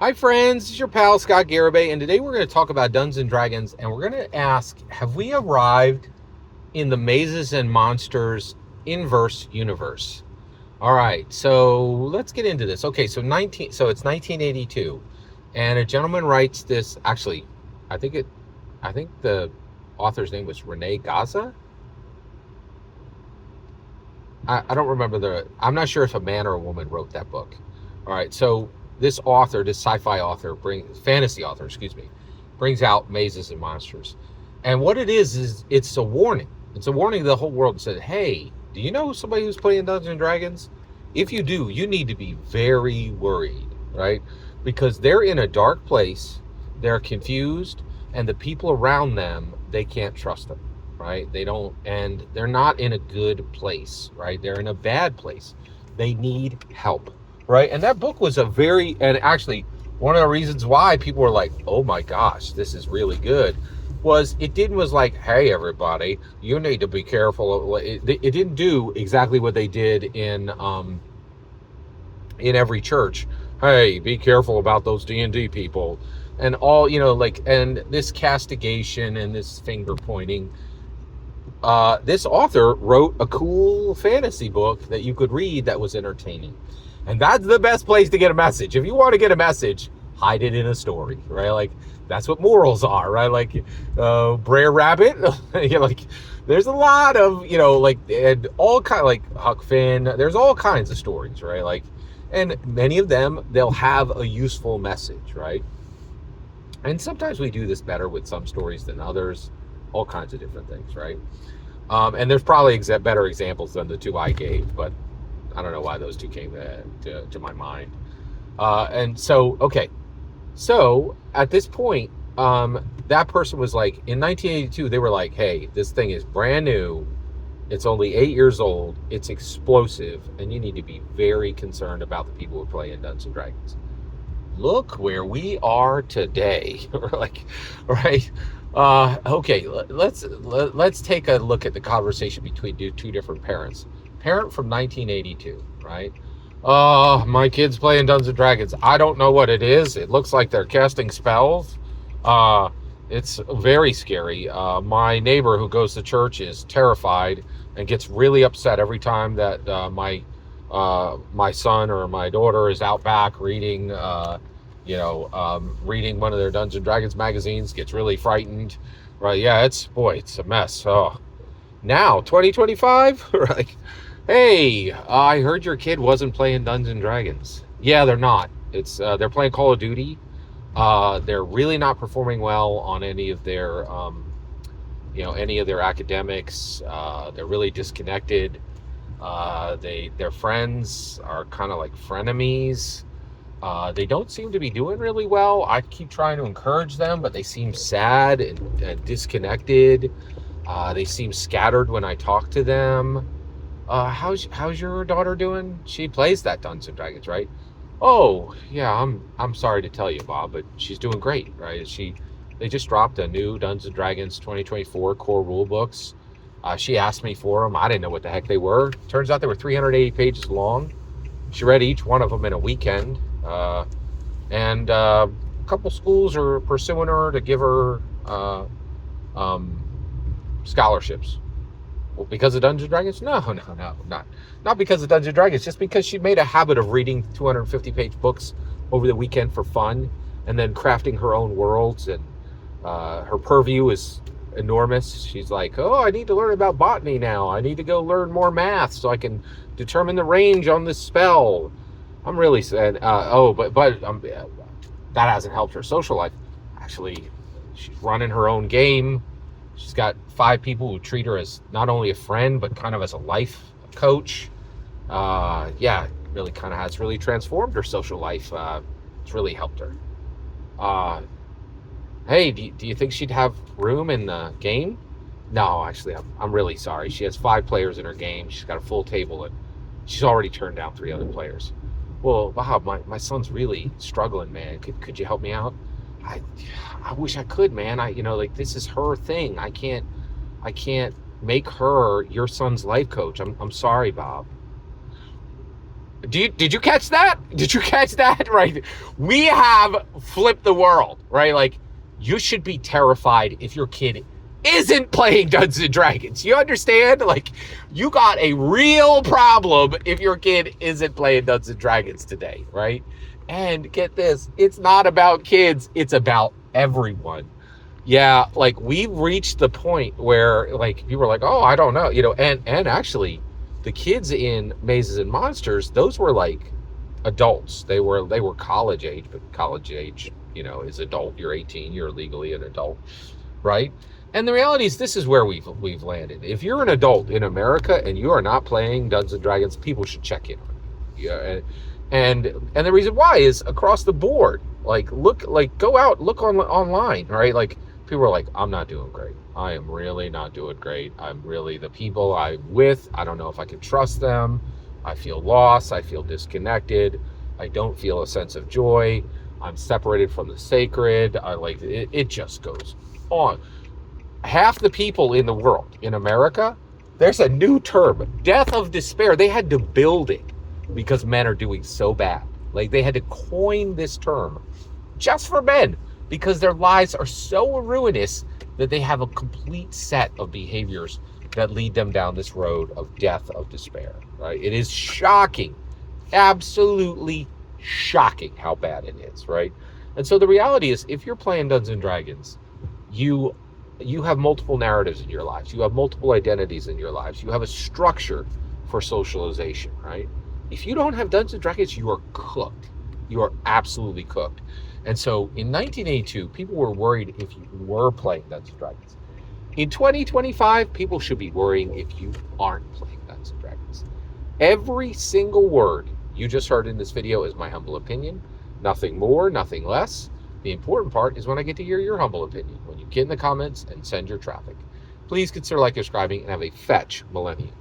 Hi friends, it's your pal Scott Garibay, and today we're going to talk about Dungeons and Dragons, and we're going to ask, have we arrived in the Mazes and Monsters inverse universe? All right, so let's get into this. Okay, so it's 1982, and a gentleman writes this. Actually, I think it, I think the author's name was Rene Gaza. I don't remember I'm not sure if a man or a woman wrote that book. All right, so this sci-fi author, fantasy author, excuse me, brings out Mazes and Monsters, and what it is it's a warning. It's a warning to the whole world. It said, "Hey, do you know somebody who's playing Dungeons and Dragons? If you do, you need to be very worried, right? Because they're in a dark place, they're confused, and the people around them, they can't trust them." Right? They don't, and they're not in a good place, right? They're in a bad place. They need help, right? And that book was and actually, one of the reasons why people were like, oh my gosh, this is really good, was like, hey, everybody, you need to be careful. It didn't do exactly what they did in every church. Hey, be careful about those D&D people. And all, and this castigation and this finger pointing. This author wrote a cool fantasy book that you could read that was entertaining. And that's the best place to get a message. If you want to get a message, hide it in a story, right? Like, that's what morals are, right? Like, Brer Rabbit, there's a lot of, and all kind, like Huck Finn, there's all kinds of stories, right? Like, and many of them, they'll have a useful message, right? And sometimes we do this better with some stories than others, all kinds of different things, right? And there's probably better examples than the two I gave, but I don't know why those two came to my mind. And so, okay. So at this point, that person was like, in 1982, they were like, hey, this thing is brand new. It's only 8 years old. It's explosive. And you need to be very concerned about the people who play in Dungeons and Dragons. Look where we are today. Like, right? Okay, let's take a look at the conversation between two different parents. Parent from 1982, right? Oh, my kid's playing Dungeons and Dragons. I don't know what it is. It looks like they're casting spells. It's very scary. My neighbor who goes to church is terrified and gets really upset every time that my son or my daughter is out back reading reading one of their Dungeons and Dragons magazines, gets really frightened, right? Yeah, it's a mess. Oh, now 2025, right? Hey, I heard your kid wasn't playing Dungeons and Dragons. Yeah, they're not. They're playing Call of Duty. They're really not performing well on any of their academics. They're really disconnected. Their friends are kind of like frenemies. They don't seem to be doing really well. I keep trying to encourage them, but they seem sad and disconnected. They seem scattered when I talk to them. How's your daughter doing? She plays that Dungeons and Dragons, right? Oh, yeah, I'm sorry to tell you, Bob, but she's doing great, right? They just dropped a new Dungeons and Dragons 2024 core rule books. She asked me for them. I didn't know what the heck they were. Turns out they were 380 pages long. She read each one of them in a weekend. And a couple schools are pursuing her to give her scholarships. Well, because of Dungeons and Dragons? No, not because of Dungeons and Dragons. Just because she made a habit of reading 250-page books over the weekend for fun, and then crafting her own worlds. And her purview is enormous. She's like, oh, I need to learn about botany now. I need to go learn more math so I can determine the range on this spell. I'm really sad. That hasn't helped her social life. Actually, she's running her own game. She's got 5 people who treat her as not only a friend, but kind of as a life coach. Really kind of has really transformed her social life. It's really helped her. Hey, do you think she'd have room in the game? No, actually, I'm really sorry. She has 5 players in her game. She's got a full table, and she's already turned down 3 other players. Well, Bob, my son's really struggling, man. Could you help me out? I wish I could, man. This is her thing. I can't make her your son's life coach. I'm sorry, Bob. Did you catch that? Did you catch that? Right. We have flipped the world, right? Like, you should be terrified if your kid isn't playing Dungeons and Dragons. You understand? Like, you got a real problem if your kid isn't playing Dungeons and Dragons today, right? And get this, it's not about kids, it's about everyone. Yeah, like, we've reached the point where, like, people are like, oh, I don't know, and actually the kids in Mazes and Monsters, those were like adults. They were college age, but college age, is adult. You're 18, you're legally an adult, right? And the reality is, this is where we've landed. If you're an adult in America and you are not playing Dungeons and Dragons, people should check in on you. Yeah, and the reason why is across the board. Like, go out, look online, right? Like, people are like, I'm not doing great. I am really not doing great. The people I'm with, I don't know if I can trust them. I feel lost. I feel disconnected. I don't feel a sense of joy. I'm separated from the sacred. It just goes on. Half the people in the world, in America, there's a new term, death of despair. They had to build it because men are doing so bad. Like, they had to coin this term just for men because their lives are so ruinous that they have a complete set of behaviors that lead them down this road of death of despair, right? It is shocking, absolutely shocking how bad it is, right? And so the reality is, if you're playing Dungeons and Dragons, you have multiple narratives in your lives. You have multiple identities in your lives. You have a structure for socialization, right? If you don't have Dungeons and Dragons, you are cooked. You are absolutely cooked. And so in 1982, people were worried if you were playing Dungeons and Dragons. In 2025, people should be worrying if you aren't playing Dungeons and Dragons. Every single word you just heard in this video is my humble opinion. Nothing more, nothing less. The important part is when I get to hear your humble opinion, when you get in the comments and send your traffic. Please consider subscribing, and have a fetch millennium.